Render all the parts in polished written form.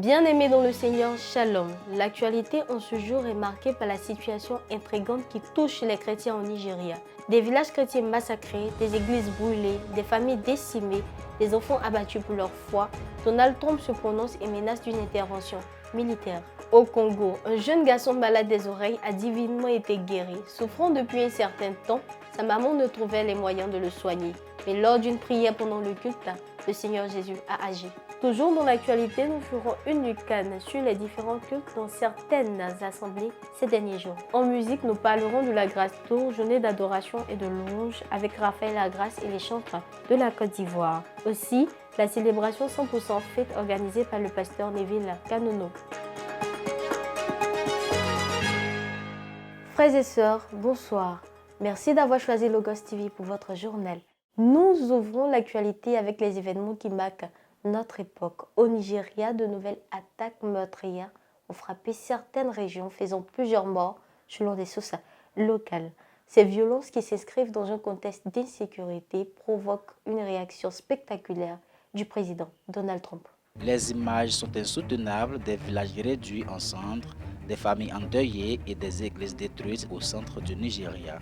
Bien-aimés dans le Seigneur, Shalom. L'actualité en ce jour est marquée par la situation intrigante qui touche les chrétiens au Nigeria. Des villages chrétiens massacrés, des églises brûlées, des familles décimées, des enfants abattus pour leur foi. Donald Trump se prononce et menace d'une intervention militaire. Au Congo, un jeune garçon malade des oreilles a divinement été guéri. Souffrant depuis un certain temps, sa maman ne trouvait les moyens de le soigner. Mais lors d'une prière pendant le culte, le Seigneur Jésus a agi. Toujours dans l'actualité, nous ferons une lucane sur les différents cultes dans certaines assemblées ces derniers jours. En musique, nous parlerons de la Grâce Tour, journée d'adoration et de louange avec Raphaël Lagrasse et les chantres de la Côte d'Ivoire. Aussi, la célébration 100% fête organisée par le pasteur Neville Kanono. Frères et sœurs, bonsoir. Merci d'avoir choisi Logos TV pour votre journal. Nous ouvrons l'actualité avec les événements qui marquent notre époque. Au Nigeria, de nouvelles attaques meurtrières ont frappé certaines régions, faisant plusieurs morts selon des sources locales. Ces violences qui s'inscrivent dans un contexte d'insécurité provoquent une réaction spectaculaire du président Donald Trump. Les images sont insoutenables des villages réduits en cendres, des familles endeuillées et des églises détruites au centre du Nigeria.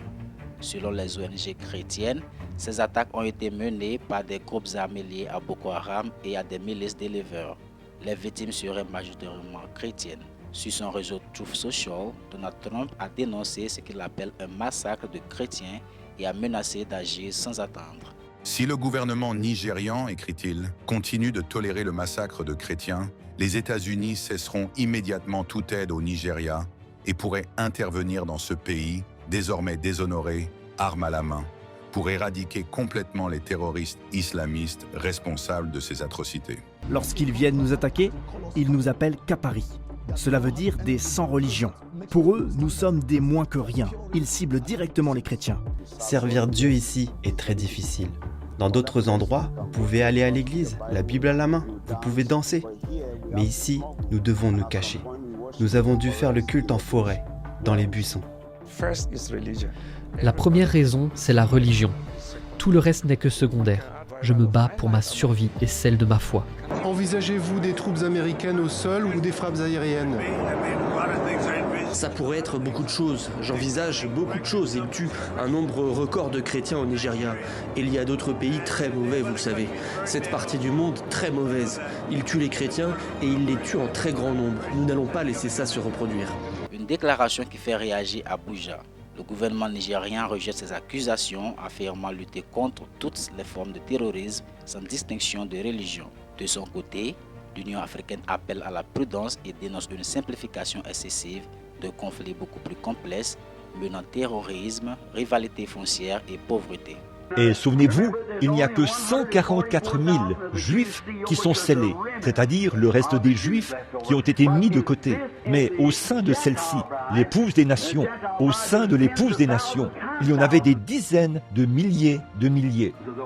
Selon les ONG chrétiennes, ces attaques ont été menées par des groupes armés liés à Boko Haram et à des milices d'éleveurs. Les victimes seraient majoritairement chrétiennes. Sur son réseau Truth Social, Donald Trump a dénoncé ce qu'il appelle un massacre de chrétiens et a menacé d'agir sans attendre. Si le gouvernement nigérian, écrit-il, continue de tolérer le massacre de chrétiens, les États-Unis cesseront immédiatement toute aide au Nigeria et pourraient intervenir dans ce pays, désormais déshonoré, armes à la main, pour éradiquer complètement les terroristes islamistes responsables de ces atrocités. Lorsqu'ils viennent nous attaquer, ils nous appellent Kapari. Cela veut dire des sans religion. Pour eux, nous sommes des moins que rien. Ils ciblent directement les chrétiens. Servir Dieu ici est très difficile. Dans d'autres endroits, vous pouvez aller à l'église, la Bible à la main, vous pouvez danser. Mais ici, nous devons nous cacher. Nous avons dû faire le culte en forêt, dans les buissons. La première raison, c'est la religion. Tout le reste n'est que secondaire. Je me bats pour ma survie et celle de ma foi. Envisagez-vous des troupes américaines au sol ou des frappes aériennes? Ça pourrait être beaucoup de choses. J'envisage beaucoup de choses. Ils tuent un nombre record de chrétiens au Nigeria. Il y a d'autres pays très mauvais, vous le savez. Cette partie du monde, très mauvaise. Ils tuent les chrétiens et ils les tuent en très grand nombre. Nous n'allons pas laisser ça se reproduire. Une déclaration qui fait réagir Abuja. Le gouvernement nigérien rejette ces accusations, affirmant lutter contre toutes les formes de terrorisme sans distinction de religion. De son côté, l'Union africaine appelle à la prudence et dénonce une simplification excessive de conflits beaucoup plus complexes, menant terrorisme, rivalité foncière et pauvreté. Et souvenez-vous, il n'y a que 144 000 juifs qui sont scellés, c'est-à-dire le reste des juifs qui ont été mis de côté. Mais au sein de celle-ci, l'épouse des nations, au sein de l'épouse des nations, il y en avait des dizaines de milliers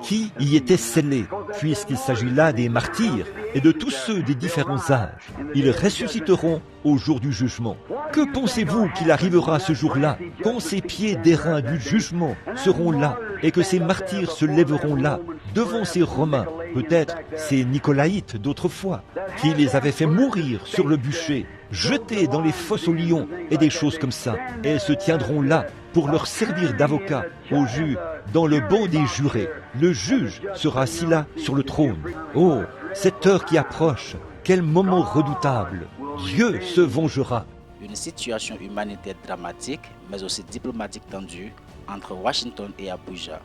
qui y étaient scellés, puisqu'il s'agit là des martyrs et de tous ceux des différents âges. Ils ressusciteront au jour du jugement. Que pensez-vous qu'il arrivera ce jour-là, quand ces pieds d'airain du jugement seront là et que ces martyrs se lèveront là, devant ces Romains, peut-être ces Nicolaïtes d'autrefois, qui les avaient fait mourir sur le bûcher, jetés dans les fosses aux lions et des choses comme ça, et se tiendront là pour leur servir d'avocat au juge dans le banc des jurés. Le juge sera assis là sur le trône. Oh, cette heure qui approche, quel moment redoutable! Dieu se vengera. Une situation humanitaire dramatique, mais aussi diplomatique tendue entre Washington et Abuja.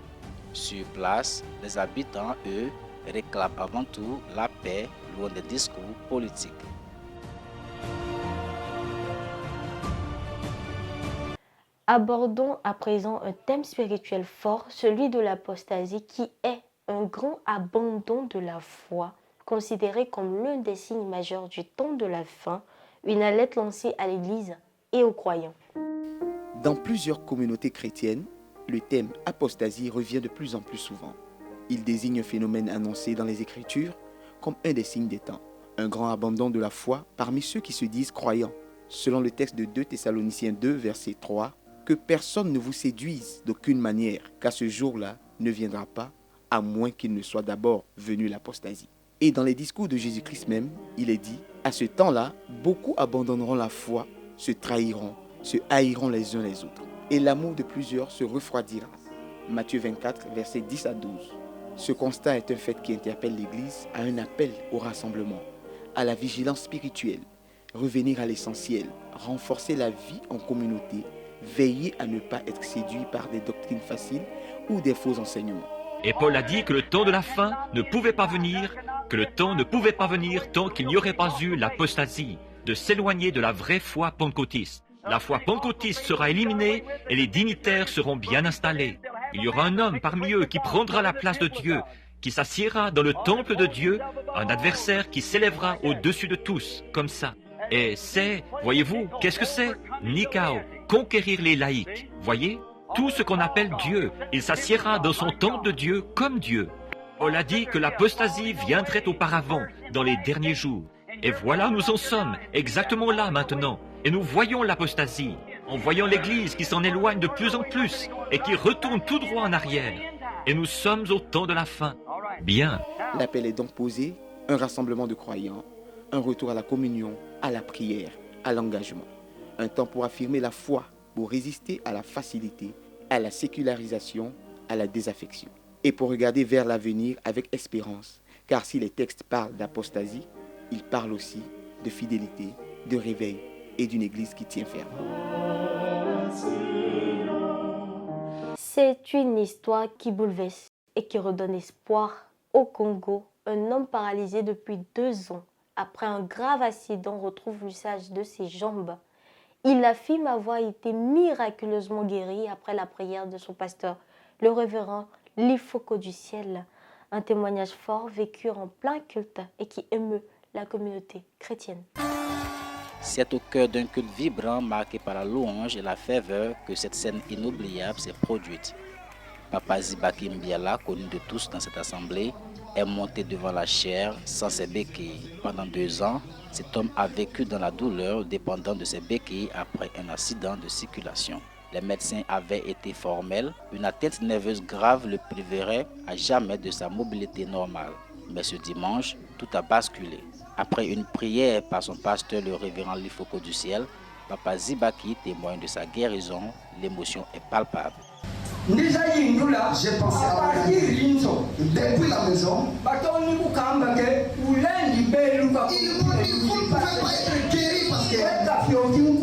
Sur place, les habitants, eux, réclament avant tout la paix, loin des discours politiques. Abordons à présent un thème spirituel fort, celui de l'apostasie, qui est un grand abandon de la foi, considéré comme l'un des signes majeurs du temps de la fin, une alerte lancée à l'Église et aux croyants. Dans plusieurs communautés chrétiennes, le thème apostasie revient de plus en plus souvent. Il désigne un phénomène annoncé dans les Écritures comme un des signes des temps, un grand abandon de la foi parmi ceux qui se disent croyants. Selon le texte de 2 Thessaloniciens 2, verset 3, « Que personne ne vous séduise d'aucune manière, car ce jour-là ne viendra pas, à moins qu'il ne soit d'abord venu l'apostasie. » Et dans les discours de Jésus-Christ même, il est dit À ce temps-là, beaucoup abandonneront la foi, se trahiront, se haïront les uns les autres. Et l'amour de plusieurs se refroidira. Matthieu 24, versets 10 à 12. Ce constat est un fait qui interpelle l'Église à un appel au rassemblement, à la vigilance spirituelle, revenir à l'essentiel, renforcer la vie en communauté, veiller à ne pas être séduit par des doctrines faciles ou des faux enseignements. Et Paul a dit que le temps de la fin ne pouvait pas venir, tant qu'il n'y aurait pas eu l'apostasie, de s'éloigner de la vraie foi pentecôtiste. La foi pentecôtiste sera éliminée et les dignitaires seront bien installés. Il y aura un homme parmi eux qui prendra la place de Dieu, qui s'assiera dans le temple de Dieu, un adversaire qui s'élèvera au-dessus de tous, comme ça. Et c'est, voyez-vous, qu'est-ce que c'est? Nikao, conquérir les laïcs, voyez? Tout ce qu'on appelle Dieu, il s'assiera dans son temple de Dieu comme Dieu. Paul a dit que l'apostasie viendrait auparavant, dans les derniers jours. Et voilà, nous en sommes, exactement là maintenant. Et nous voyons l'apostasie, en voyant l'Église qui s'en éloigne de plus en plus et qui retourne tout droit en arrière. Et nous sommes au temps de la fin. Bien. L'appel est donc posé, un rassemblement de croyants, un retour à la communion, à la prière, à l'engagement. Un temps pour affirmer la foi, pour résister à la facilité, à la sécularisation, à la désaffection. Et pour regarder vers l'avenir avec espérance, car si les textes parlent d'apostasie, ils parlent aussi de fidélité, de réveil et d'une église qui tient ferme. C'est une histoire qui bouleverse et qui redonne espoir. Au Congo, un homme paralysé depuis 2 ans, après un grave accident, retrouve l'usage de ses jambes. Il affirme avoir été miraculeusement guéri après la prière de son pasteur, le révérend Lifoko du ciel. Un témoignage fort vécu en plein culte et qui émeut la communauté chrétienne. C'est au cœur d'un culte vibrant marqué par la louange et la ferveur que cette scène inoubliable s'est produite. Papa Zibaki Mbiala, connu de tous dans cette assemblée, est monté devant la chaire sans ses béquilles. Pendant 2 ans, cet homme a vécu dans la douleur dépendant de ses béquilles après un accident de circulation. Les médecins avaient été formels, une atteinte nerveuse grave le priverait à jamais de sa mobilité normale. Mais ce dimanche, tout a basculé. Après une prière par son pasteur, le révérend Lifoko du ciel, Papa Zibaki témoigne de sa guérison. L'émotion est palpable. J'ai pensé à depuis la maison. Il ne peut pas être guéri parce que vous êtes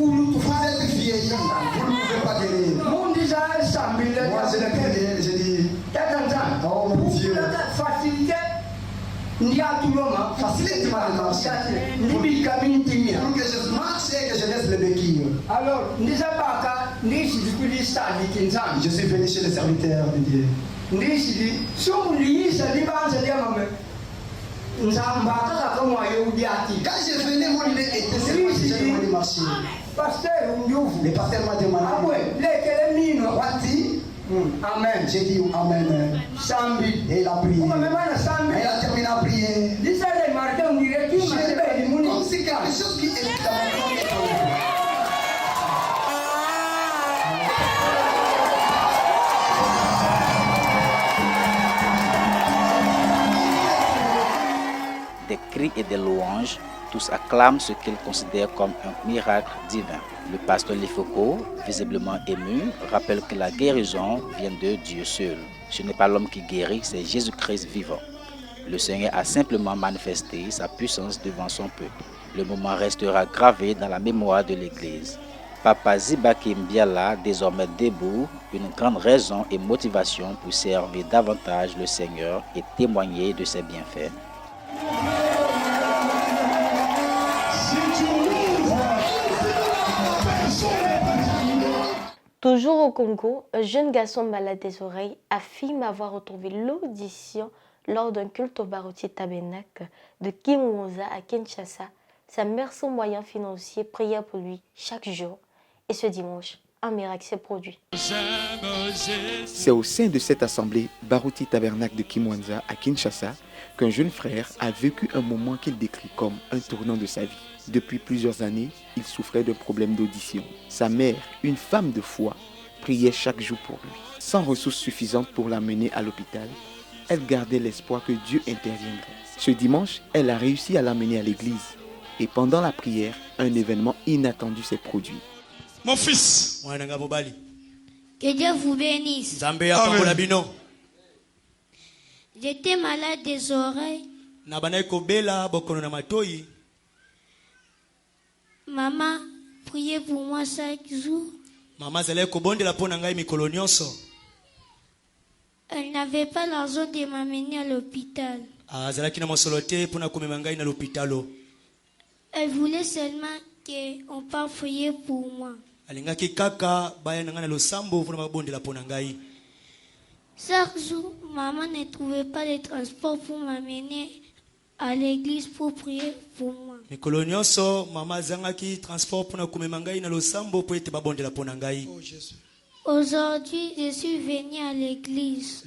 vieilli. Vous ne pouvez pas guérir. Moi, je l'ai prié, j'ai dit, oh mon Dieu. Facilite ma démarche. Pour que je marche et que je laisse les béquilles. Alors, je suis venu chez les serviteurs de Dieu. Quand je venais, mon idée était seulement que je devais marcher. Le pasteur m'a demandé. Amen. J'ai dit Amen. Et il a prié. Et il a terminé à prier. Comme si quelque chose qui est dans mon corps. Des cris et des louanges, tous acclament ce qu'ils considèrent comme un miracle divin. Le pasteur Lifoko, visiblement ému, rappelle que la guérison vient de Dieu seul. Ce n'est pas l'homme qui guérit, c'est Jésus-Christ vivant. Le Seigneur a simplement manifesté sa puissance devant son peuple. Le moment restera gravé dans la mémoire de l'Église. Papa Zibaki Mbiala, désormais debout, une grande raison et motivation pour servir davantage le Seigneur et témoigner de ses bienfaits. Toujours au Congo, un jeune garçon malade des oreilles affirme avoir retrouvé l'audition lors d'un culte au Baruti Tabernacle de Kimwanza à Kinshasa. Sa mère, son moyen financier, priait pour lui chaque jour. Et ce dimanche, un miracle s'est produit. C'est au sein de cette assemblée Baruti Tabernacle de Kimwanza à Kinshasa qu'un jeune frère a vécu un moment qu'il décrit comme un tournant de sa vie. Depuis plusieurs années, il souffrait d'un problème d'audition. Sa mère, une femme de foi, priait chaque jour pour lui. Sans ressources suffisantes pour l'amener à l'hôpital, elle gardait l'espoir que Dieu interviendrait. Ce dimanche, elle a réussi à l'amener à l'église. Et pendant la prière, un événement inattendu s'est produit. Mon fils, que Dieu vous bénisse. Amen. J'étais malade des oreilles. Maman, priez pour moi chaque jour. Elle n'avait pas l'argent de m'amener à l'hôpital. Elle voulait seulement qu'on parte prier pour moi. Chaque jour, maman ne trouvait pas de transport pour m'amener à l'église pour prier pour moi. Aujourd'hui, je suis venue à l'église.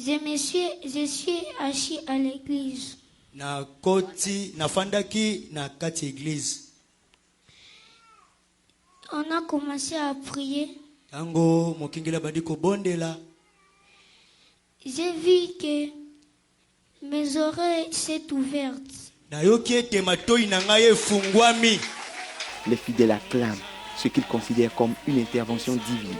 Je suis assis à l'église. On a commencé à prier. J'ai vu que mes oreilles s'est ouvertes. Les fidèles acclament ce qu'ils considèrent comme une intervention divine.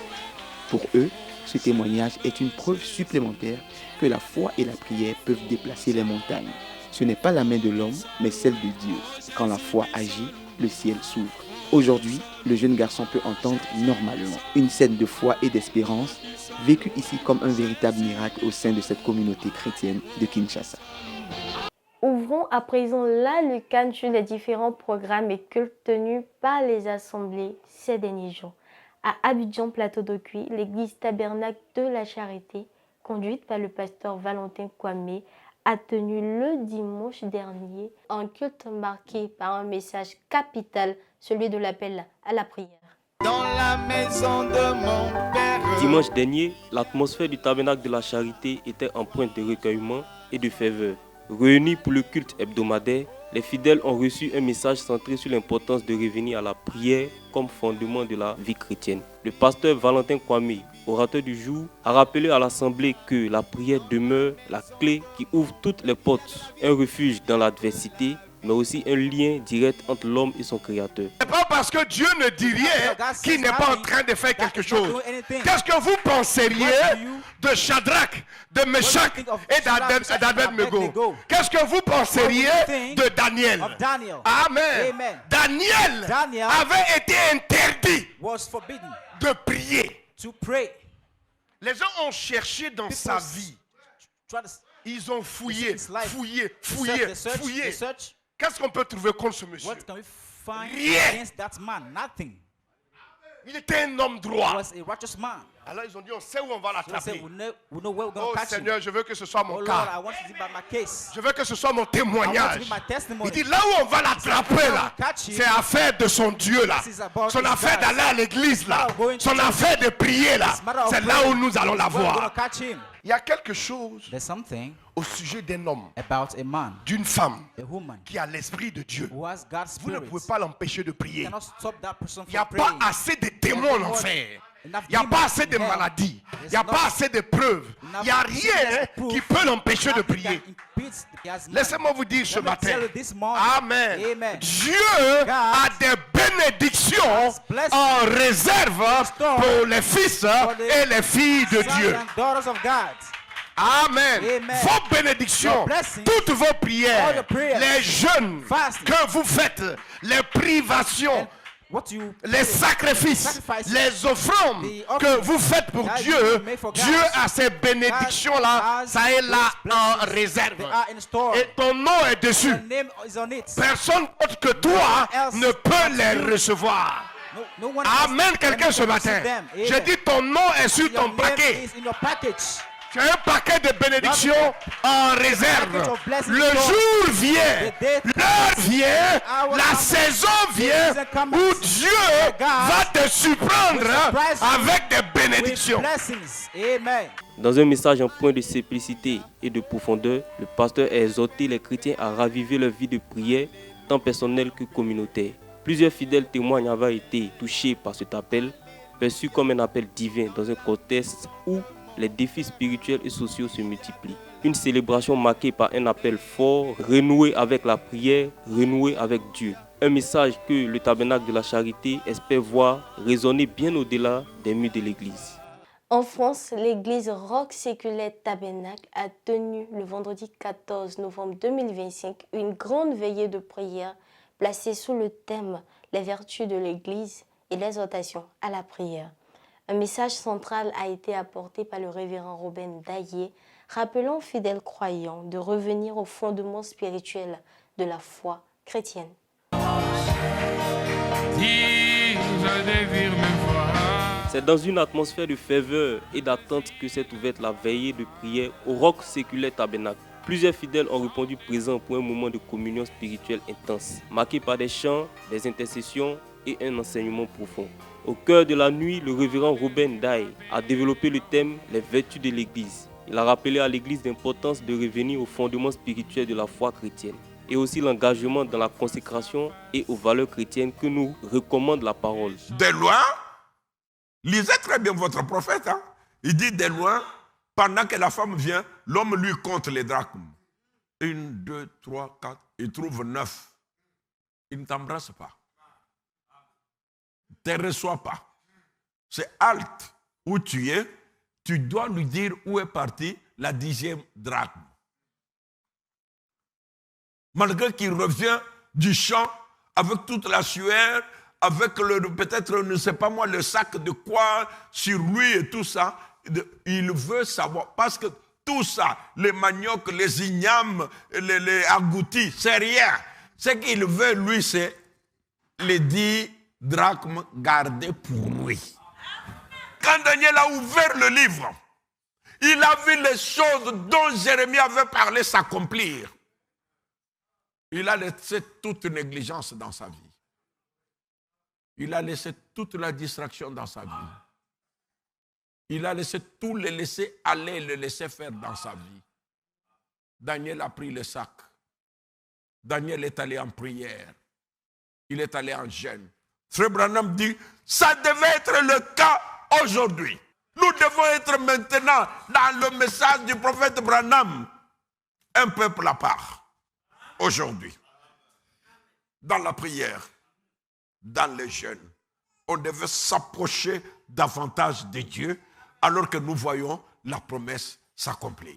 Pour eux, ce témoignage est une preuve supplémentaire que la foi et la prière peuvent déplacer les montagnes. Ce n'est pas la main de l'homme, mais celle de Dieu. Quand la foi agit, le ciel s'ouvre. Aujourd'hui, le jeune garçon peut entendre normalement une scène de foi et d'espérance vécue ici comme un véritable miracle au sein de cette communauté chrétienne de Kinshasa. Ouvrons à présent là le cadre sur les différents programmes et cultes tenus par les assemblées ces derniers jours. À Abidjan, Plateau de Cuy, l'église Tabernacle de la Charité, conduite par le pasteur Valentin Kwame, a tenu le dimanche dernier un culte marqué par un message capital, celui de l'appel à la prière. Dans la maison de mon père. Dimanche dernier, l'atmosphère du Tabernacle de la Charité était empreinte de recueillement et de ferveur. Réunis pour le culte hebdomadaire, les fidèles ont reçu un message centré sur l'importance de revenir à la prière comme fondement de la vie chrétienne. Le pasteur Valentin Kwame, orateur du jour, a rappelé à l'assemblée que la prière demeure la clé qui ouvre toutes les portes, un refuge dans l'adversité, mais aussi un lien direct entre l'homme et son créateur. Ce n'est pas parce que Dieu ne dit rien qu'il n'est pas en train de faire quelque chose. Qu'est-ce que vous penseriez de Shadrach, de Meshach et d'Abednego? Qu'est-ce que vous penseriez de Daniel? Amen. Daniel avait été interdit de prier. Les gens ont cherché dans sa vie. Ils ont fouillé. Qu'est-ce qu'on peut trouver contre ce monsieur? Rien. Il était un homme droit. Alors ils ont dit, on sait où on va l'attraper. Oh Seigneur, je veux que ce soit mon cas. Je veux que ce soit mon témoignage. Il dit, là où on va l'attraper là, c'est affaire de son Dieu là. Son affaire d'aller à l'église là. Son affaire de prier là. C'est là où nous allons la voir. Il y a quelque chose au sujet d'un homme, d'une femme qui a l'esprit de Dieu. Vous ne pouvez pas l'empêcher de prier. Il n'y a pas assez de démons en enfer. Il n'y a pas assez de maladies. Il n'y a pas assez de preuves. Il n'y a rien qui peut l'empêcher de prier. Laissez-moi vous dire ce matin. Amen. Dieu a des bénédictions en réserve pour les fils et les filles de Dieu. Amen. Vos bénédictions, toutes vos prières, les jeûnes que vous faites, les privations, les sacrifices, les offrandes que vous faites pour Dieu, Dieu a ces bénédictions-là, ça est là en réserve. Et ton nom est dessus. Personne autre que toi ne peut les recevoir. Amen, quelqu'un ce matin. Je dis ton nom est sur ton paquet. Tu as un paquet de bénédictions en réserve. Le jour vient, l'heure vient, la saison vient où Dieu va te surprendre avec des bénédictions. Dans un message en point de simplicité et de profondeur, le pasteur a exhorté les chrétiens à raviver leur vie de prière, tant personnelle que communautaire. Plusieurs fidèles témoignent avoir été touchés par cet appel, perçu comme un appel divin dans un contexte où les défis spirituels et sociaux se multiplient. Une célébration marquée par un appel fort, renoué avec la prière, renoué avec Dieu. Un message que le Tabernacle de la Charité espère voir résonner bien au-delà des murs de l'église. En France, l'église Roc Séculaire Tabernacle a tenu le vendredi 14 novembre 2025 une grande veillée de prière placée sous le thème « Les vertus de l'église et l'exhortation à la prière ». Un message central a été apporté par le révérend Robin Daillé, rappelant aux fidèles croyants de revenir aux fondements spirituels de la foi chrétienne. C'est dans une atmosphère de ferveur et d'attente que s'est ouverte la veillée de prière au Roc Séculaire Tabernacle. Plusieurs fidèles ont répondu présents pour un moment de communion spirituelle intense, marqué par des chants, des intercessions et un enseignement profond. Au cœur de la nuit, le révérend Robin Daillé a développé le thème « Les vertus de l'Église ». Il a rappelé à l'Église l'importance de revenir aux fondements spirituels de la foi chrétienne et aussi l'engagement dans la consécration et aux valeurs chrétiennes que nous recommande la parole. De loin, lisez très bien votre prophète. Il dit de loin, pendant que la femme vient, l'homme lui compte les drachmes. 1, 2, 3, 4, il trouve 9. Il ne t'embrasse pas. Ne te reçoit pas. C'est halte où tu es. Tu dois lui dire où est partie la 10e drachme. Malgré qu'il revient du champ avec toute la sueur, avec peut-être, ne sais pas moi, le sac de quoi sur lui et tout ça, il veut savoir. Parce que tout ça, les maniocs, les ignames, les agoutis, c'est rien. Ce qu'il veut, lui, c'est les 10 drachmes gardés pour lui. Quand Daniel a ouvert le livre, il a vu les choses dont Jérémie avait parlé s'accomplir. Il a laissé toute négligence dans sa vie. Il a laissé toute la distraction dans sa vie. Il a laissé tout le laisser aller, le laisser faire dans sa vie. Daniel a pris le sac. Daniel est allé en prière. Il est allé en jeûne. Frère Branham dit, ça devait être le cas aujourd'hui. Nous devons être maintenant dans le message du prophète Branham, un peuple à part. Aujourd'hui, dans la prière, dans les jeûnes, on devait s'approcher davantage de Dieu alors que nous voyons la promesse s'accomplir.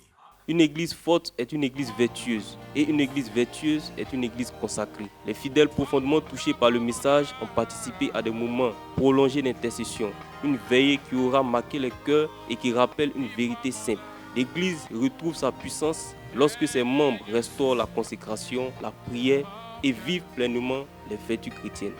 Une église forte est une église vertueuse et une église vertueuse est une église consacrée. Les fidèles profondément touchés par le message ont participé à des moments prolongés d'intercession, une veillée qui aura marqué les cœurs et qui rappelle une vérité simple. L'Église retrouve sa puissance lorsque ses membres restaurent la consécration, la prière et vivent pleinement les vertus chrétiennes.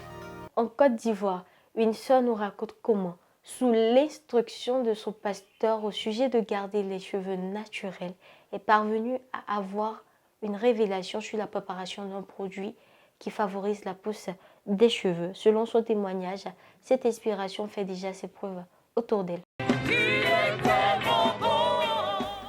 En Côte d'Ivoire, une sœur nous raconte comment, sous l'instruction de son pasteur au sujet de garder les cheveux naturels, est parvenue à avoir une révélation sur la préparation d'un produit qui favorise la pousse des cheveux. Selon son témoignage, cette inspiration fait déjà ses preuves autour d'elle.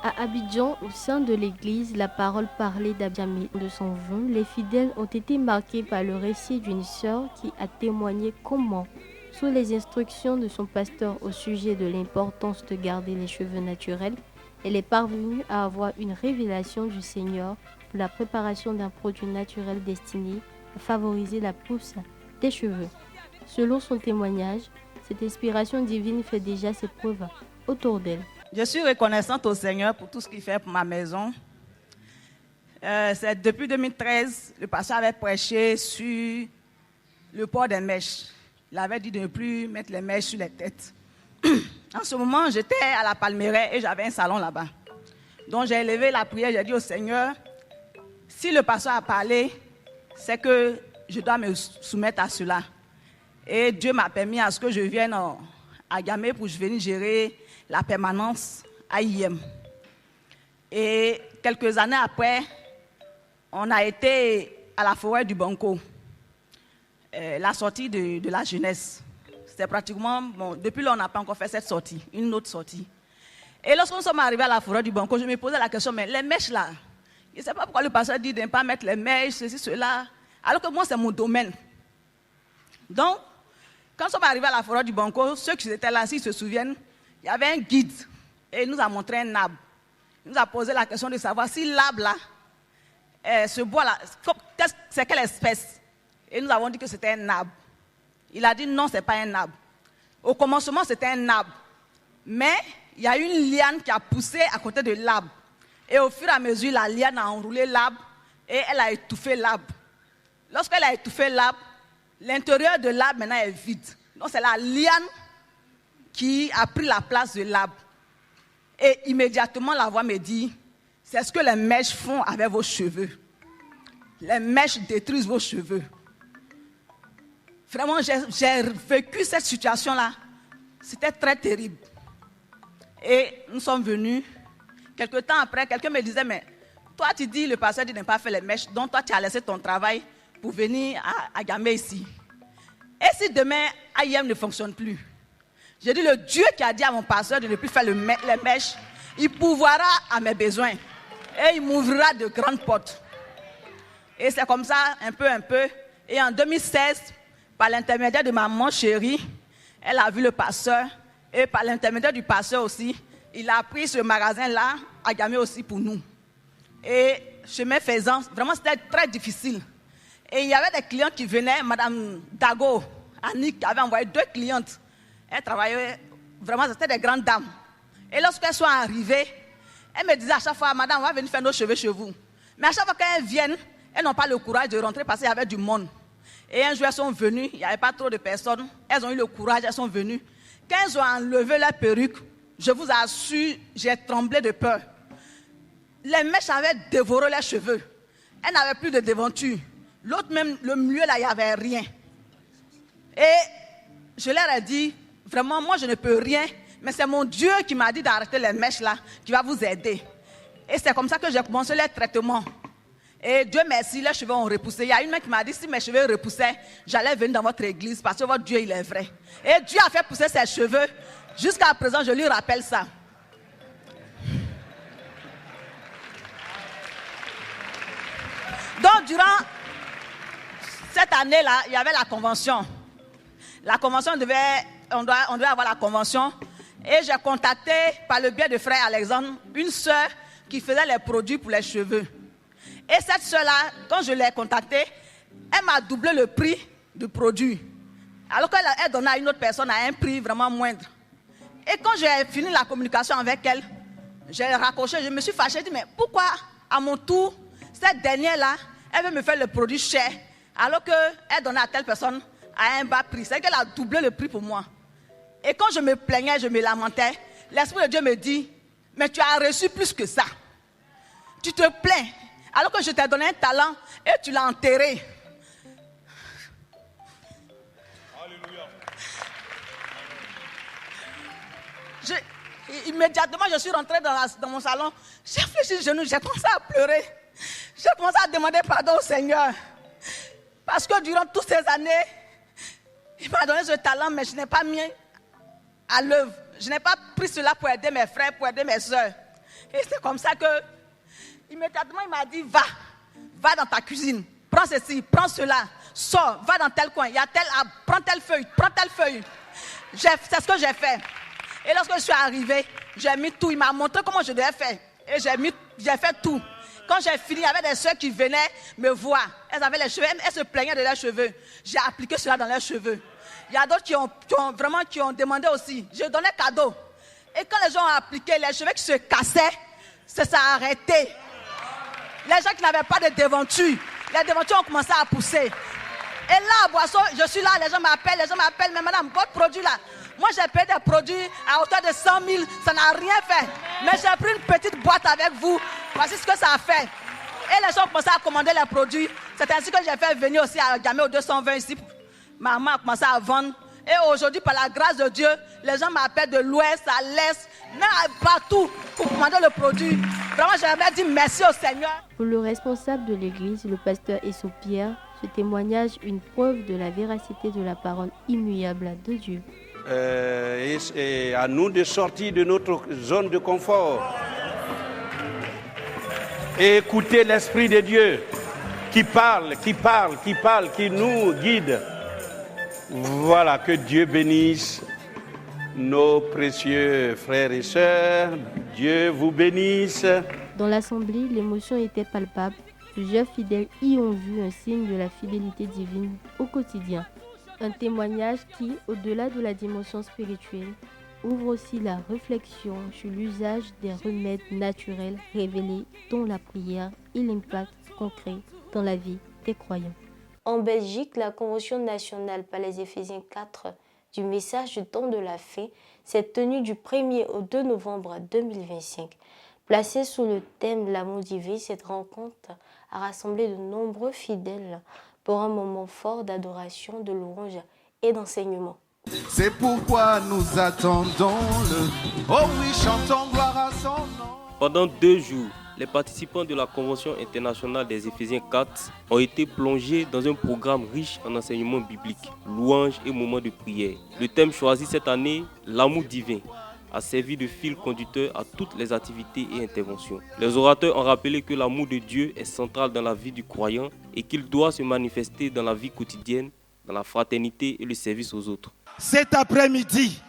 À Abidjan, au sein de l'église, la parole parlée d'Abdiamé 220, les fidèles ont été marqués par le récit d'une sœur qui a témoigné comment, sous les instructions de son pasteur au sujet de l'importance de garder les cheveux naturels, elle est parvenue à avoir une révélation du Seigneur pour la préparation d'un produit naturel destiné à favoriser la pousse des cheveux. Selon son témoignage, cette inspiration divine fait déjà ses preuves autour d'elle. Je suis reconnaissante au Seigneur pour tout ce qu'il fait pour ma maison. C'est depuis 2013, le pasteur avait prêché sur le port des mèches. Il avait dit de ne plus mettre les mèches sur les têtes. En ce moment, j'étais à la Palmeraie et j'avais un salon là-bas. Donc j'ai élevé la prière, j'ai dit au Seigneur, si le pasteur a parlé, c'est que je dois me soumettre à cela. Et Dieu m'a permis à ce que je vienne à Gamé pour venir gérer la permanence à IM. Et quelques années après, on a été à la forêt du Banco, la sortie de la jeunesse. C'était pratiquement, bon, depuis là on n'a pas encore fait cette sortie, une autre sortie. Et lorsque nous sommes arrivés à la forêt du Banco, je me posais la question, mais les mèches là, je ne sais pas pourquoi le pasteur dit de ne pas mettre les mèches, ceci, cela, alors que moi c'est mon domaine. Donc, quand nous sommes arrivés à la forêt du Banco, ceux qui étaient là, s'ils se souviennent, il y avait un guide et il nous a montré un arbre. Il nous a posé la question de savoir si l'arbre là, ce bois là, c'est quelle espèce? Et nous avons dit que c'était un arbre. Il a dit non, ce n'est pas un arbre. Au commencement, c'était un arbre. Mais il y a une liane qui a poussé à côté de l'arbre. Et au fur et à mesure, la liane a enroulé l'arbre et elle a étouffé l'arbre. Lorsqu'elle a étouffé l'arbre, l'intérieur de l'arbre maintenant est vide. Donc c'est la liane qui a pris la place de l'arbre. Et immédiatement, la voix me dit, c'est ce que les mèches font avec vos cheveux. Les mèches détruisent vos cheveux. Vraiment, j'ai vécu cette situation-là. C'était très terrible. Et nous sommes venus. Quelque temps après, quelqu'un me disait, mais toi, tu dis, le pasteur dit de ne pas faire les mèches, donc toi, tu as laissé ton travail pour venir à Gamé ici. Et si demain, AIM ne fonctionne plus? J'ai dit, le Dieu qui a dit à mon pasteur de ne plus faire les mèches, il pourvoira à mes besoins. Et il m'ouvrira de grandes portes. Et c'est comme ça, un peu. Et en 2016, par l'intermédiaire de ma maman chérie, elle a vu le pasteur. Et par l'intermédiaire du pasteur aussi, il a pris ce magasin-là à Gamé aussi pour nous. Et chemin faisant, vraiment c'était très difficile. Et il y avait des clients qui venaient, Madame Dago, Annick, qui avait envoyé 2 clientes. Elles travaillaient, vraiment c'était des grandes dames. Et lorsqu'elles sont arrivées, elles me disaient à chaque fois, Madame, on va venir faire nos cheveux chez vous. Mais à chaque fois qu'elles viennent, elles n'ont pas le courage de rentrer parce qu'il y avait du monde. Et un jour, elles sont venues, il n'y avait pas trop de personnes. Elles ont eu le courage, elles sont venues. Quand elles ont enlevé leur perruque, je vous assure, j'ai tremblé de peur. Les mèches avaient dévoré leurs cheveux. Elles n'avaient plus de devanture. L'autre même, le milieu là, il n'y avait rien. Et je leur ai dit, vraiment, moi je ne peux rien, mais c'est mon Dieu qui m'a dit d'arrêter les mèches là, qui va vous aider. Et c'est comme ça que j'ai commencé les traitements. Et Dieu merci, les cheveux ont repoussé. Il y a une main qui m'a dit, si mes cheveux repoussaient, j'allais venir dans votre église parce que votre Dieu, il est vrai. Et Dieu a fait pousser ses cheveux. Jusqu'à présent, je lui rappelle ça. Donc, durant cette année-là, il y avait la convention. La convention on devait avoir la convention. Et j'ai contacté, par le biais de frère Alexandre, une sœur qui faisait les produits pour les cheveux. Et cette sœur-là, quand je l'ai contactée, elle m'a doublé le prix du produit. Alors qu'elle donnait à une autre personne à un prix vraiment moindre. Et quand j'ai fini la communication avec elle, j'ai raccroché, je me suis fâchée, j'ai dit, mais pourquoi à mon tour, cette dernière-là, elle veut me faire le produit cher, alors qu'elle donnait à telle personne à un bas prix. C'est-à-dire qu'elle a doublé le prix pour moi. Et quand je me plaignais, je me lamentais, l'Esprit de Dieu me dit, mais tu as reçu plus que ça. Tu te plains, alors que je t'ai donné un talent et tu l'as enterré. Immédiatement, je suis rentrée dans mon salon. J'ai fléchi le genou, j'ai commencé à pleurer. J'ai commencé à demander pardon au Seigneur. Parce que durant toutes ces années, il m'a donné ce talent, mais je n'ai pas mis à l'œuvre. Je n'ai pas pris cela pour aider mes frères, pour aider mes soeurs. Et c'est comme ça que, immédiatement, il m'a dit, va dans ta cuisine, prends ceci, prends cela, sors, va dans tel coin, il y a tel arbre, prends telle feuille. C'est ce que j'ai fait. Et lorsque je suis arrivée, j'ai mis tout, il m'a montré comment je devais faire. Et j'ai fait tout. Quand j'ai fini, il y avait des soeurs qui venaient me voir. Elles avaient les cheveux, elles se plaignaient de leurs cheveux. J'ai appliqué cela dans leurs cheveux. Il y a d'autres qui ont demandé aussi. Je donnais cadeau. Et quand les gens ont appliqué, les cheveux qui se cassaient, ça a arrêté. Les gens qui n'avaient pas de devanture, les devantures ont commencé à pousser. Et là, à Boisson, je suis là, les gens m'appellent, mais madame, votre produit là, moi j'ai payé des produits à hauteur de 100 000, ça n'a rien fait. Mais j'ai pris une petite boîte avec vous, voici ce que ça a fait. Et les gens ont commencé à commander les produits. C'est ainsi que j'ai fait venir aussi à Gamé au 220 ici. Maman a commencé à vendre. Et aujourd'hui, par la grâce de Dieu, les gens m'appellent de l'ouest à l'est, partout pour commander le produit. Vraiment, j'aimerais dire merci au Seigneur. Pour le responsable de l'église, le pasteur Essopierre, ce témoignage est une preuve de la véracité de la parole immuable de Dieu. Et à nous de sortir de notre zone de confort et écouter l'Esprit de Dieu qui parle, qui nous guide. Voilà, que Dieu bénisse nos précieux frères et sœurs. Dieu vous bénisse. Dans l'assemblée, l'émotion était palpable. Plusieurs fidèles y ont vu un signe de la fidélité divine au quotidien. Un témoignage qui, au-delà de la dimension spirituelle, ouvre aussi la réflexion sur l'usage des remèdes naturels révélés dans la prière et l'impact concret dans la vie des croyants. En Belgique, la Convention nationale par les Éphésiens 4 du message du temps de la fin s'est tenue du 1er au 2 novembre 2025. Placée sous le thème « L'amour divin », cette rencontre a rassemblé de nombreux fidèles pour un moment fort d'adoration, de louange et d'enseignement. C'est pourquoi nous attendons le... Oh oui, chantons gloire à son nom. Pendant 2 jours, les participants de la Convention internationale des Éphésiens 4 ont été plongés dans un programme riche en enseignements bibliques, louanges et moments de prière. Le thème choisi cette année, l'amour divin, a servi de fil conducteur à toutes les activités et interventions. Les orateurs ont rappelé que l'amour de Dieu est central dans la vie du croyant et qu'il doit se manifester dans la vie quotidienne, dans la fraternité et le service aux autres. Cet après-midi,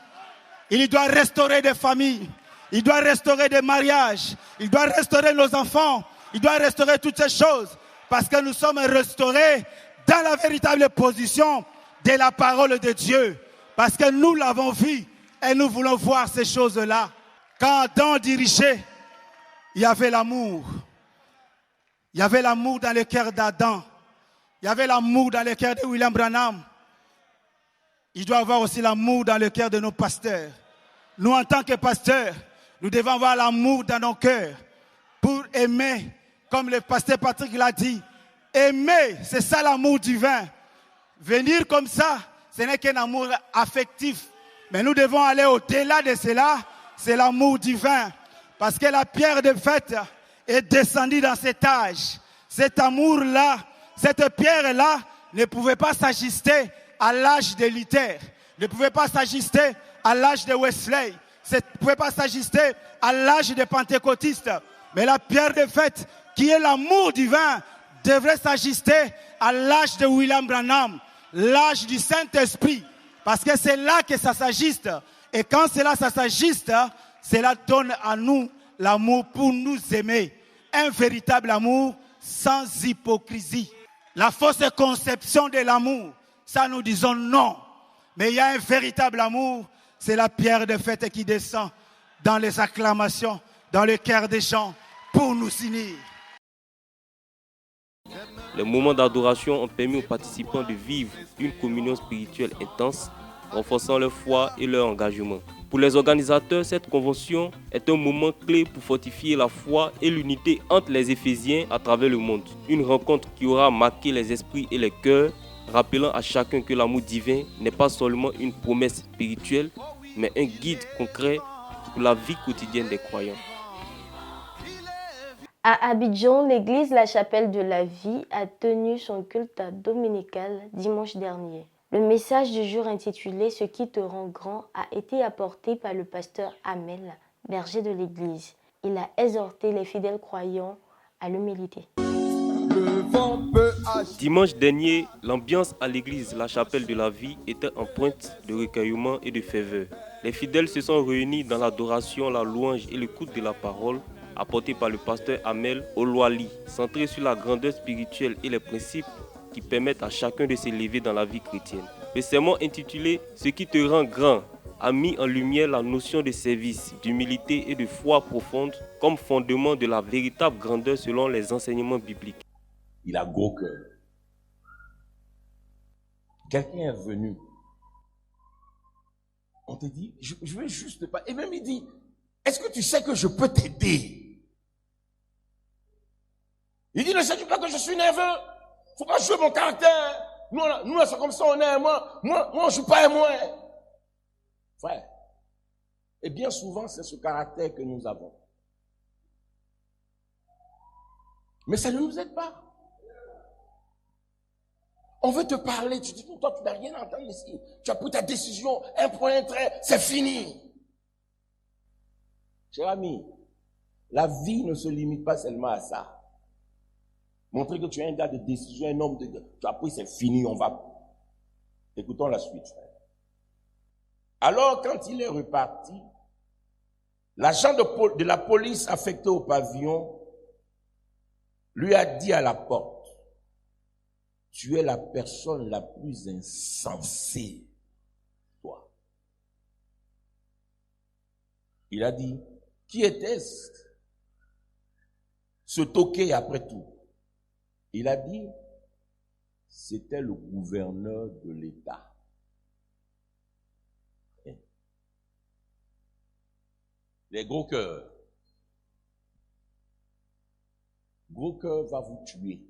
il doit restaurer des familles, il doit restaurer des mariages, il doit restaurer nos enfants, il doit restaurer toutes ces choses parce que nous sommes restaurés dans la véritable position de la parole de Dieu. Parce que nous l'avons vu et nous voulons voir ces choses-là. Quand Adam dirigeait, il y avait l'amour. Il y avait l'amour dans le cœur d'Adam. Il y avait l'amour dans le cœur de William Branham. Il doit y avoir aussi l'amour dans le cœur de nos pasteurs. Nous, en tant que pasteurs, nous devons avoir l'amour dans nos cœurs pour aimer, comme le pasteur Patrick l'a dit. Aimer, c'est ça l'amour divin. Venir comme ça, ce n'est qu'un amour affectif. Mais nous devons aller au-delà de cela, c'est l'amour divin. Parce que la pierre de fête est descendue dans cet âge. Cet amour-là, cette pierre-là ne pouvait pas s'ajuster à l'âge de Luther, ne pouvait pas s'ajuster à l'âge de Wesley, ne pouvait pas s'ajuster à l'âge des pentecôtistes. Mais la pierre de fête, qui est l'amour divin, devrait s'ajuster à l'âge de William Branham, l'âge du Saint-Esprit. Parce que c'est là que ça s'ajuste. Et quand cela s'ajuste, cela donne à nous l'amour pour nous aimer. Un véritable amour sans hypocrisie. La fausse conception de l'amour, ça nous disons non. Mais il y a un véritable amour, c'est la pierre de fête qui descend dans les acclamations, dans le cœur des gens, pour nous unir. Les moments d'adoration ont permis aux participants de vivre une communion spirituelle intense, renforçant leur foi et leur engagement. Pour les organisateurs, cette convention est un moment clé pour fortifier la foi et l'unité entre les Éphésiens à travers le monde. Une rencontre qui aura marqué les esprits et les cœurs, rappelant à chacun que l'amour divin n'est pas seulement une promesse spirituelle, mais un guide concret pour la vie quotidienne des croyants. À Abidjan, l'église La Chapelle de la Vie a tenu son culte dominical dimanche dernier. Le message du jour intitulé « Ce qui te rend grand » a été apporté par le pasteur Amel, berger de l'église. Il a exhorté les fidèles croyants à l'humilité. Dimanche dernier, l'ambiance à l'église La Chapelle de la Vie était empreinte de recueillement et de ferveur. Les fidèles se sont réunis dans l'adoration, la louange et l'écoute de la parole apportée par le pasteur Amel Olwali, centré sur la grandeur spirituelle et les principes qui permettent à chacun de s'élever dans la vie chrétienne. Le sermon intitulé « Ce qui te rend grand » a mis en lumière la notion de service, d'humilité et de foi profonde comme fondement de la véritable grandeur selon les enseignements bibliques. Il a gros cœur. Quelqu'un est venu. On te dit, je veux juste pas. Et même il dit, est-ce que tu sais que je peux t'aider? Il dit, ne sais-tu pas que je suis nerveux? Faut pas jouer mon caractère. Nous, c'est comme ça, on est. Moi, on joue pas à moi. Frère. Et bien souvent, c'est ce caractère que nous avons. Mais ça ne nous aide pas. On veut te parler, tu dis, toi, tu n'as rien à entendre ici. Tu as pris ta décision, un point, un trait, c'est fini. Cher ami, la vie ne se limite pas seulement à ça. Montrer que tu es un gars de décision, un homme de... Tu as pris, c'est fini, on va... Écoutons la suite, frère. Alors, quand il est reparti, l'agent de la police affecté au pavillon lui a dit à la porte, « Tu es la personne la plus insensée, toi. » Il a dit, « Qui était-ce? Ce toqué après tout. » Il a dit, « C'était le gouverneur de l'État. » Les gros cœurs. Gros cœur va vous tuer.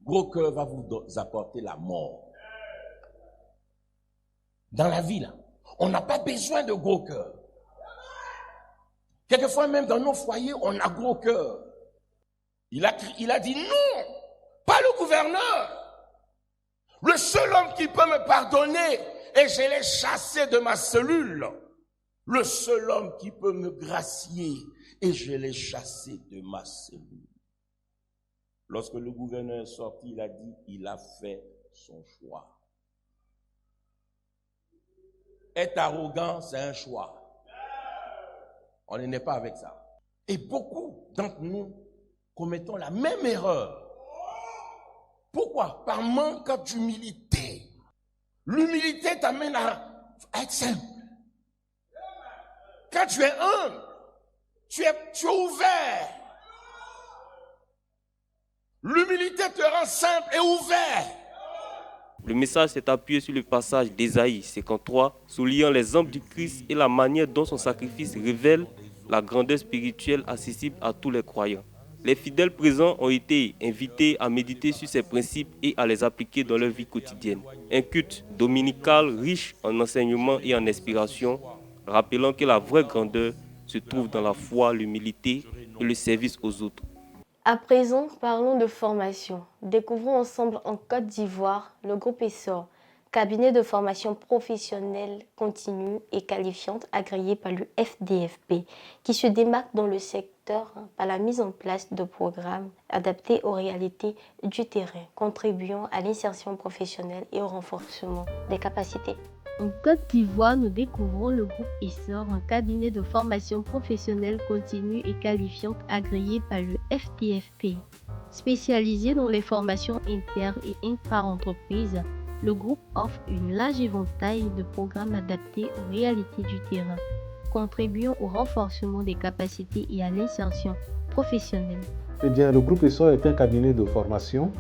Gros cœur va vous apporter la mort. Dans la vie, là, on n'a pas besoin de gros cœur. Quelquefois, même dans nos foyers, on a gros cœur. Il a dit non, pas le gouverneur. Le seul homme qui peut me pardonner, et je l'ai chassé de ma cellule. Le seul homme qui peut me gracier, et je l'ai chassé de ma cellule. Lorsque le gouverneur est sorti, il a dit, il a fait son choix. Être arrogant, c'est un choix. On n'est pas avec ça. Et beaucoup d'entre nous commettons la même erreur. Pourquoi? Par manque d'humilité. L'humilité t'amène à être simple. Quand tu es humble, tu es ouvert. L'humilité te rend simple et ouvert. Le message s'est appuyé sur le passage d'Ésaïe 53, soulignant l'exemple du Christ et la manière dont son sacrifice révèle la grandeur spirituelle accessible à tous les croyants. Les fidèles présents ont été invités à méditer sur ces principes et à les appliquer dans leur vie quotidienne. Un culte dominical riche en enseignements et en inspiration, rappelant que la vraie grandeur se trouve dans la foi, l'humilité et le service aux autres. À présent, parlons de formation. Découvrons ensemble en Côte d'Ivoire le groupe ESSOR, cabinet de formation professionnelle continue et qualifiante agréé par le FDFP, qui se démarque dans le secteur par la mise en place de programmes adaptés aux réalités du terrain, contribuant à l'insertion professionnelle et au renforcement des capacités. En Côte d'Ivoire, nous découvrons le groupe ESSOR, un cabinet de formation professionnelle continue et qualifiante agréé par le FDFP. Spécialisé dans les formations inter- et intra-entreprises, le groupe offre une large éventail de programmes adaptés aux réalités du terrain, contribuant au renforcement des capacités et à l'insertion professionnelle. Eh bien, le groupe ESSOR est un cabinet de formation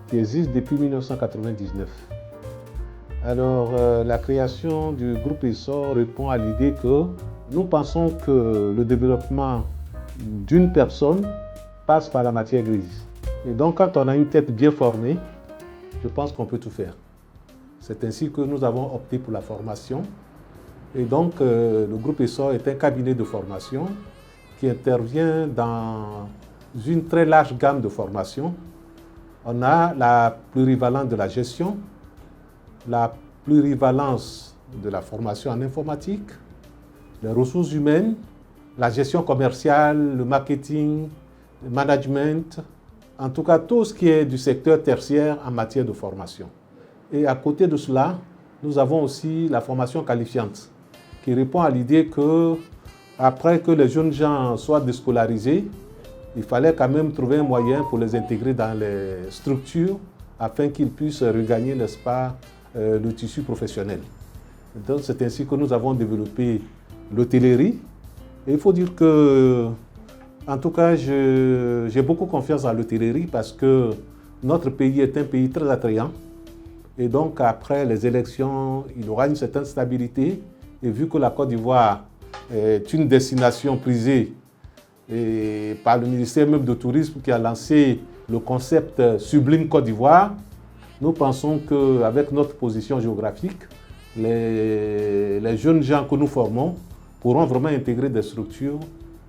qui existe depuis 1999. Alors, la création du groupe ESSOR répond à l'idée que nous pensons que le développement d'une personne passe par la matière grise. Et donc, quand on a une tête bien formée, je pense qu'on peut tout faire. C'est ainsi que nous avons opté pour la formation. Et donc, le groupe ESSOR est un cabinet de formation qui intervient dans une très large gamme de formations. On a la plurivalence de la gestion, la plurivalence de la formation en informatique, les ressources humaines, la gestion commerciale, le marketing, le management, en tout cas tout ce qui est du secteur tertiaire en matière de formation. Et à côté de cela, nous avons aussi la formation qualifiante, qui répond à l'idée que après que les jeunes gens soient déscolarisés, il fallait quand même trouver un moyen pour les intégrer dans les structures afin qu'ils puissent regagner, n'est-ce pas, le tissu professionnel. Donc c'est ainsi que nous avons développé l'hôtellerie. Et il faut dire que, en tout cas, j'ai beaucoup confiance en l'hôtellerie parce que notre pays est un pays très attrayant. Et donc après les élections, il y aura une certaine stabilité. Et vu que la Côte d'Ivoire est une destination prisée et par le ministère même de Tourisme qui a lancé le concept Sublime Côte d'Ivoire, nous pensons qu'avec notre position géographique, les jeunes gens que nous formons pourront vraiment intégrer des structures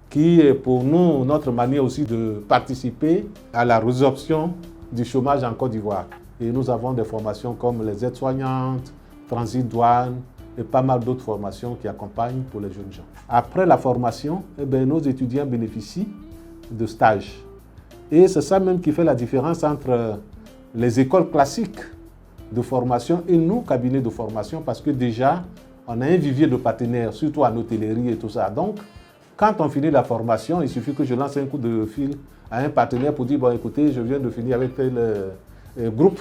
qui est pour nous notre manière aussi de participer à la résorption du chômage en Côte d'Ivoire. Et nous avons des formations comme les aides-soignantes, transit douane et pas mal d'autres formations qui accompagnent pour les jeunes gens. Après la formation, nos étudiants bénéficient de stages. Et c'est ça même qui fait la différence entre les écoles classiques de formation et nous, cabinets de formation, parce que déjà, on a un vivier de partenaires, surtout en hôtellerie et tout ça. Donc, quand on finit la formation, il suffit que je lance un coup de fil à un partenaire pour dire, bon, écoutez, je viens de finir avec tel groupe,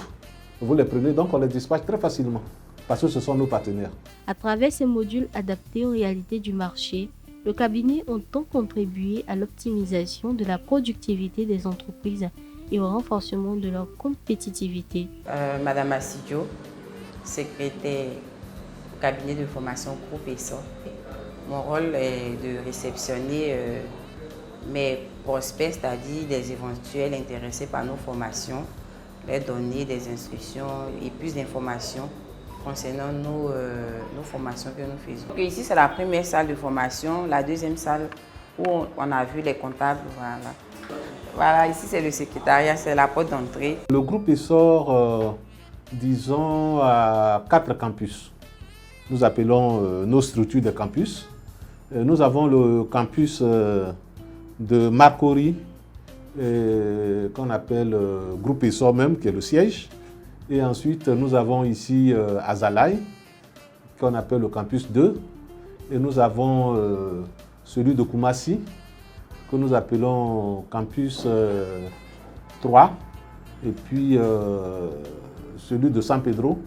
vous les prenez, donc on les dispatche très facilement, parce que ce sont nos partenaires. À travers ces modules adaptés aux réalités du marché, le cabinet entend contribuer à l'optimisation de la productivité des entreprises et au renforcement de leur compétitivité. Madame Assidio, secrétaire au cabinet de formation Groupe ESSOR. Mon rôle est de réceptionner mes prospects, c'est-à-dire des éventuels intéressés par nos formations, leur donner des instructions et plus d'informations concernant nos formations que nous faisons. Donc ici, c'est la première salle de formation, la deuxième salle où on a vu les comptables. Voilà, ici, c'est le secrétariat, c'est la porte d'entrée. Le groupe ESSOR, disons, à 4 campus. Nous appelons nos structures de campus. Nous avons le campus de Marcory, qu'on appelle groupe ESSOR même, qui est le siège. Et ensuite, nous avons ici Azalaï, qu'on appelle le campus 2. Et nous avons celui de Koumassi, que nous appelons campus 3. Et puis celui de San Pedro,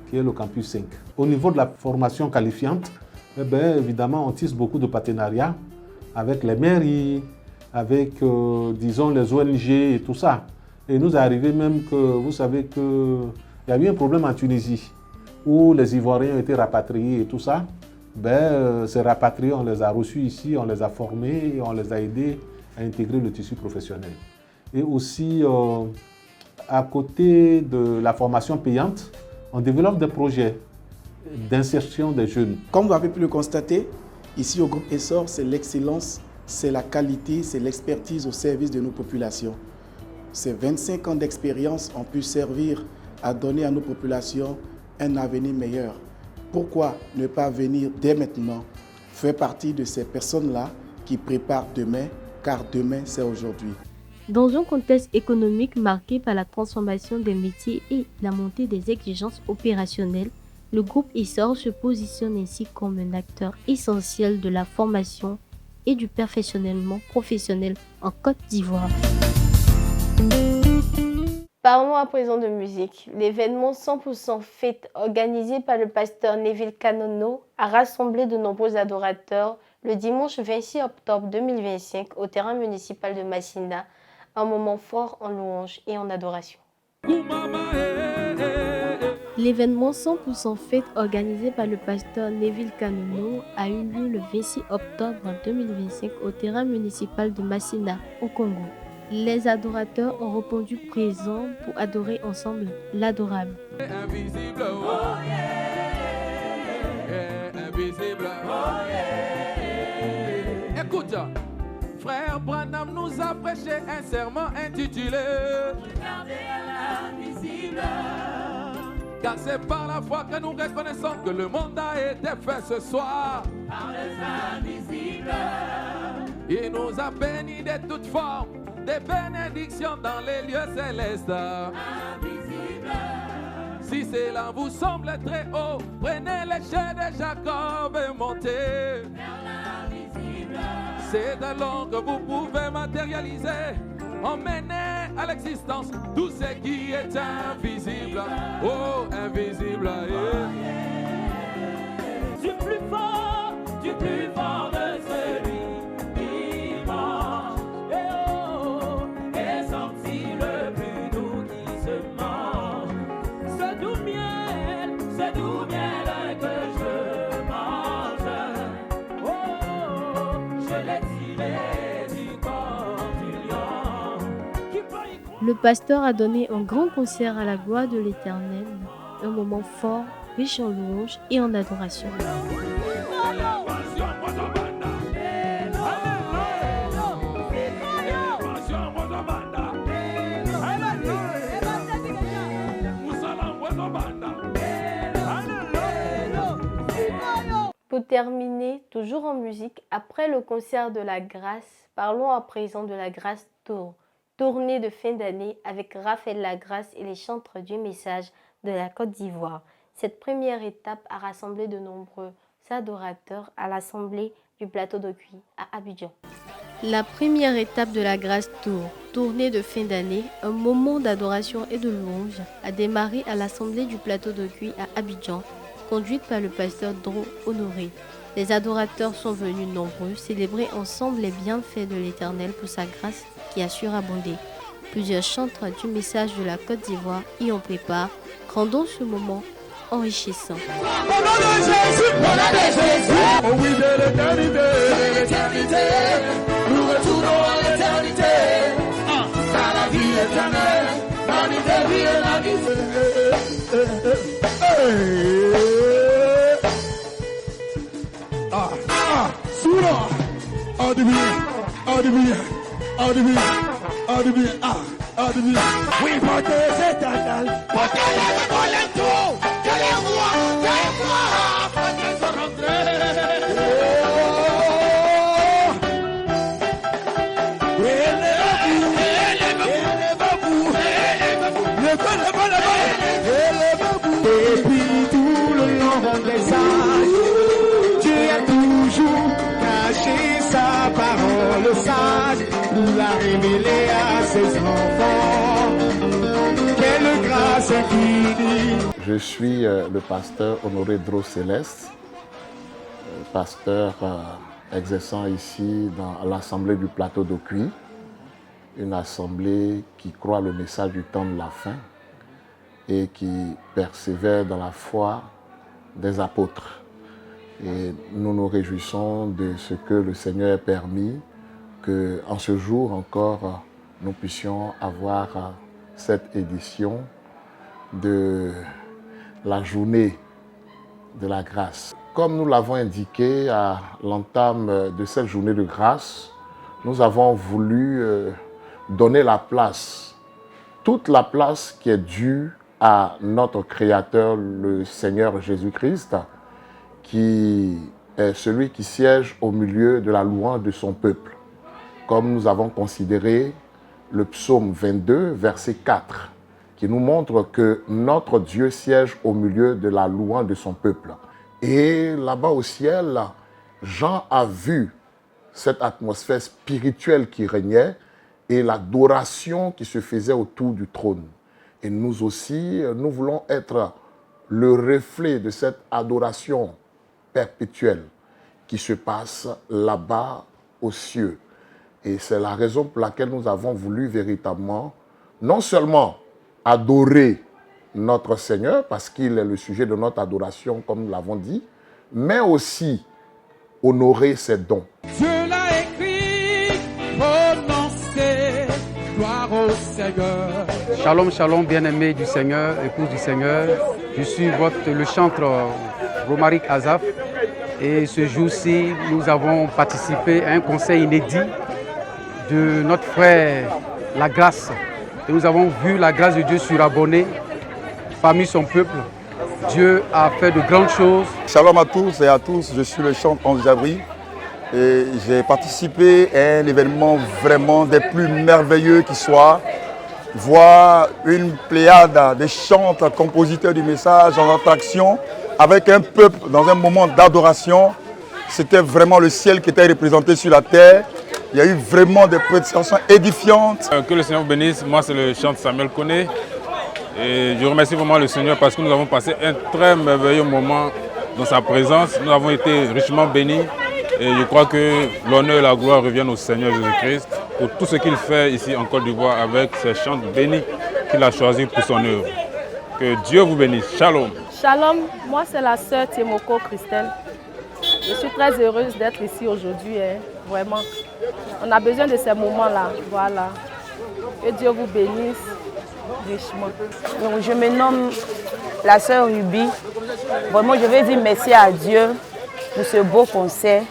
qui est le campus 5. Au niveau de la formation qualifiante, eh bien, évidemment, on tisse beaucoup de partenariats avec les mairies, avec, disons, les ONG et tout ça. Et nous est arrivé même que, vous savez qu'il y a eu un problème en Tunisie, où les Ivoiriens ont été rapatriés et tout ça. Ben, ces rapatriés, on les a reçus ici, on les a formés, et on les a aidés à intégrer le tissu professionnel. Et aussi, à côté de la formation payante, on développe des projets d'insertion des jeunes. Comme vous avez pu le constater, ici au groupe ESSOR, c'est l'excellence, c'est la qualité, c'est l'expertise au service de nos populations. Ces 25 ans d'expérience ont pu servir à donner à nos populations un avenir meilleur. Pourquoi ne pas venir dès maintenant faire partie de ces personnes-là qui préparent demain, car demain c'est aujourd'hui. Dans un contexte économique marqué par la transformation des métiers et la montée des exigences opérationnelles, le groupe ESSOR se positionne ainsi comme un acteur essentiel de la formation et du perfectionnement professionnel en Côte d'Ivoire. Parlons à présent de musique. L'événement 100% fête organisé par le pasteur Neville Kanono a rassemblé de nombreux adorateurs le dimanche 26 octobre 2025 au terrain municipal de Masina, un moment fort en louange et en adoration. L'événement 100% fête organisé par le pasteur Neville Kanono a eu lieu le 26 octobre 2025 au terrain municipal de Masina, au Congo. Les adorateurs ont répondu présents pour adorer ensemble l'adorable. Invisible, oh yeah, invisible, oh yeah. Écoute, frère Branham nous a prêché un serment intitulé Regardez à l'invisible. Car c'est par la foi que nous reconnaissons que le monde a été fait ce soir par les invisibles. Il nous a bénis de toutes formes, des bénédictions dans les lieux célestes. Invisible. Si cela vous semble très haut, prenez l'échelle de Jacob et montez vers l'invisible. C'est de l'or que vous pouvez matérialiser, emmener à l'existence tout ce qui est invisible. Oh, invisible. Du plus fort de celui qui mange. Est sorti le plus doux qui se mange. Ce doux miel que je mange. Oh, je l'ai tiré du corps du lion. Le pasteur a donné un grand concert à la gloire de l'Éternel, un moment fort, riche en louanges et en adoration. Pour terminer, toujours en musique, après le concert de la grâce, parlons à présent de la grâce tour. Tournée de fin d'année avec Raphaël Lagrasse et les chantres du message de la Côte d'Ivoire. Cette première étape a rassemblé de nombreux adorateurs à l'Assemblée du Plateau de Cuy à Abidjan. La première étape de la Grâce Tour, tournée de fin d'année, un moment d'adoration et de louange, a démarré à l'Assemblée du Plateau de Cuy à Abidjan, conduite par le pasteur Dro Honoré. Les adorateurs sont venus nombreux célébrer ensemble les bienfaits de l'Éternel pour sa grâce qui a surabondé. Plusieurs chanteurs du message de la Côte d'Ivoire y ont pris part, rendant ce moment enrichissant. Au nom de Jésus, oh oui, de l'éternité, nous retournons à l'éternité, à la vie éternelle, la vie et la vie. Soura, oui, portez éternel, portez les tout. Depuis tout le long des âges, Dieu a toujours caché sa parole sage, nous l'a révélé à ses enfants. Quelle grâce infinie. Je suis le pasteur Honoré Dro Céleste, pasteur exerçant ici dans l'Assemblée du Plateau de Cuy, une assemblée qui croit le message du temps de la fin et qui persévère dans la foi des apôtres. Et nous nous réjouissons de ce que le Seigneur ait permis qu'en ce jour encore, nous puissions avoir cette édition de la journée de la grâce. Comme nous l'avons indiqué à l'entame de cette journée de grâce, nous avons voulu donner la place, toute la place qui est due à notre Créateur, le Seigneur Jésus-Christ, qui est celui qui siège au milieu de la louange de son peuple. Comme nous avons considéré le psaume 22, verset 4, qui nous montre que notre Dieu siège au milieu de la louange de son peuple. Et là-bas au ciel, Jean a vu cette atmosphère spirituelle qui régnait et l'adoration qui se faisait autour du trône. Et nous aussi, nous voulons être le reflet de cette adoration perpétuelle qui se passe là-bas aux cieux. Et c'est la raison pour laquelle nous avons voulu véritablement, non seulement adorer notre Seigneur, parce qu'il est le sujet de notre adoration, comme nous l'avons dit, mais aussi honorer ses dons. Dieu l'a écrit, prononcé, gloire au Seigneur. Shalom, shalom, bien-aimés du Seigneur, épouse du Seigneur. Je suis le chanteur Romaric Azaf. Et ce jour-ci, nous avons participé à un conseil inédit de notre frère La Grâce. Et nous avons vu la grâce de Dieu surabonder parmi son peuple. Dieu a fait de grandes choses. Shalom à tous et à tous, je suis le chanteur Ange Jabri. Et j'ai participé à un événement vraiment des plus merveilleux qui soit. Voir une pléiade de chanteurs, compositeurs du message en attraction avec un peuple dans un moment d'adoration. C'était vraiment le ciel qui était représenté sur la terre. Il y a eu vraiment des prestations édifiantes. Que le Seigneur vous bénisse. Moi, c'est le chanteur Samuel Koné. Et je remercie vraiment le Seigneur parce que nous avons passé un très merveilleux moment dans sa présence. Nous avons été richement bénis. Et je crois que l'honneur et la gloire reviennent au Seigneur Jésus-Christ pour tout ce qu'il fait ici en Côte d'Ivoire avec ces chants bénis qu'il a choisis pour son œuvre. Que Dieu vous bénisse. Shalom. Shalom, moi c'est la sœur Tiemoko Christelle. Je suis très heureuse d'être ici aujourd'hui, vraiment. On a besoin de ces moments-là, voilà. Que Dieu vous bénisse richement. Donc, je me nomme la sœur Ruby. Vraiment, je vais dire merci à Dieu pour ce beau concert.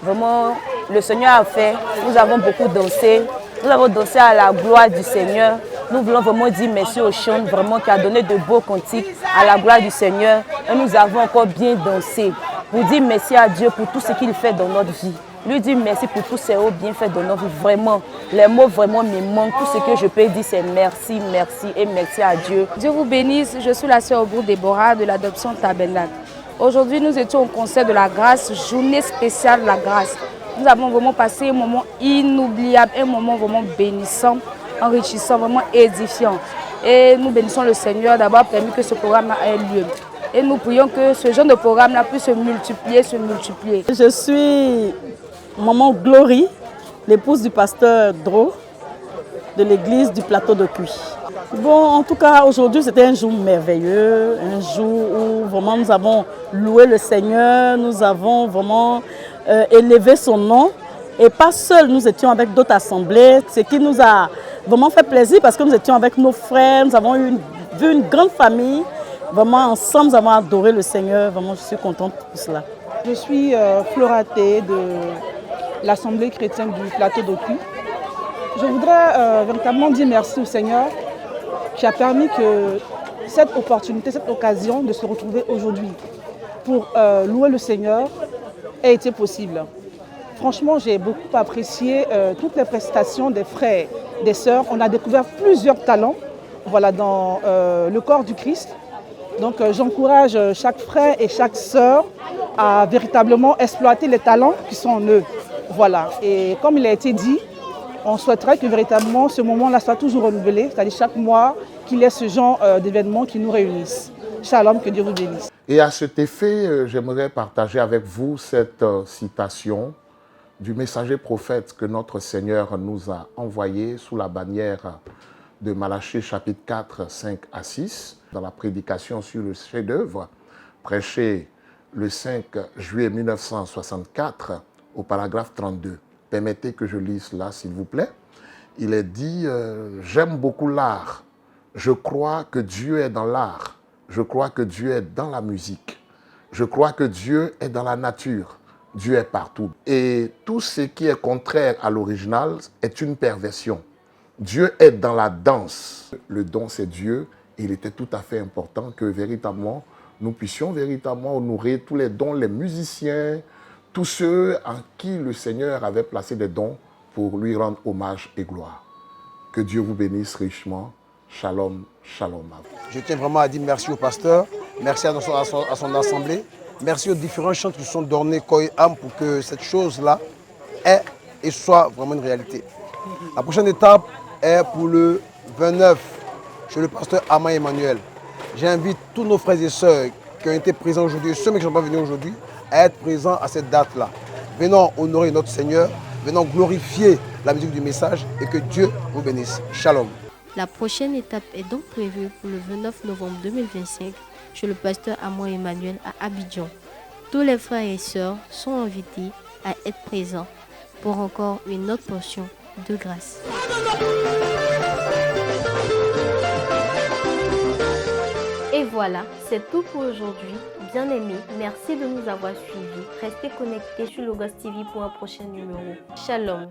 Vraiment, le Seigneur a fait. Nous avons beaucoup dansé. Nous avons dansé à la gloire du Seigneur. Nous voulons vraiment dire merci au chant, vraiment qui a donné de beaux cantiques à la gloire du Seigneur. Et nous avons encore bien dansé pour dire merci à Dieu pour tout ce qu'il fait dans notre vie. lui dire merci pour tous ces hauts bienfaits de notre vie. Vraiment, les mots vraiment me manquent. Tout ce que je peux dire, c'est merci, merci et merci à Dieu. Dieu vous bénisse. Je suis la sœur Obru Déborah de l'adoption Tabernacle. Aujourd'hui, nous étions au concert de la grâce, journée spéciale de la grâce. Nous avons vraiment passé un moment inoubliable, un moment vraiment bénissant, enrichissant, vraiment édifiant. Et nous bénissons le Seigneur d'avoir permis que ce programme ait lieu. Et nous prions que ce genre de programme-là puisse se multiplier, se multiplier. Je suis maman Glory, l'épouse du pasteur Dro de l'église du plateau de Cuy. Bon, en tout cas, aujourd'hui, c'était un jour merveilleux, un jour où vraiment nous avons loué le Seigneur, nous avons vraiment élevé son nom. Et pas seuls, nous étions avec d'autres assemblées, ce qui nous a vraiment fait plaisir parce que nous étions avec nos frères, nous avons vu une grande famille. Vraiment, ensemble, nous avons adoré le Seigneur. Vraiment, je suis contente pour cela. Je suis Floraté de l'Assemblée chrétienne du plateau d'Oku. Je voudrais véritablement dire merci au Seigneur qui a permis que cette opportunité, cette occasion de se retrouver aujourd'hui pour louer le Seigneur ait été possible. Franchement, j'ai beaucoup apprécié toutes les prestations des frères, des sœurs. On a découvert plusieurs talents voilà, dans le corps du Christ. Donc j'encourage chaque frère et chaque sœur à véritablement exploiter les talents qui sont en eux. Voilà. Et comme il a été dit, on souhaiterait que véritablement ce moment-là soit toujours renouvelé, c'est-à-dire chaque mois qu'il y ait ce genre d'événements qui nous réunissent. Shalom, que Dieu vous bénisse. Et à cet effet, j'aimerais partager avec vous cette citation du messager prophète que notre Seigneur nous a envoyé sous la bannière de Malachie chapitre 4, 5 à 6, dans la prédication sur le chef-d'œuvre, prêchée le 5 juillet 1964, au paragraphe 32. Permettez que je lise là, s'il vous plaît. Il est dit « J'aime beaucoup l'art. Je crois que Dieu est dans l'art. Je crois que Dieu est dans la musique. Je crois que Dieu est dans la nature. Dieu est partout. Et tout ce qui est contraire à l'original est une perversion. Dieu est dans la danse. Le don, c'est Dieu. Il était tout à fait important que véritablement, nous puissions véritablement honorer tous les dons, les musiciens, tous ceux en qui le Seigneur avait placé des dons pour lui rendre hommage et gloire. Que Dieu vous bénisse richement. Shalom, shalom à vous. Je tiens vraiment à dire merci au pasteur, merci à son assemblée, merci aux différents chants qui sont donnés corps et âme pour que cette chose-là ait et soit vraiment une réalité. La prochaine étape est pour le 29, chez le pasteur Ama Emmanuel. J'invite tous nos frères et sœurs qui ont été présents aujourd'hui, ceux qui ne sont pas venus aujourd'hui, à être présents à cette date-là. Venons honorer notre Seigneur, venons glorifier la musique du message et que Dieu vous bénisse. Shalom. La prochaine étape est donc prévue pour le 29 novembre 2025 chez le pasteur Ama Emmanuel à Abidjan. Tous les frères et sœurs sont invités à être présents pour encore une autre portion de grâce. Et voilà, c'est tout pour aujourd'hui. Bien-aimés, merci de nous avoir suivis. Restez connectés sur Logos TV pour un prochain numéro. Shalom.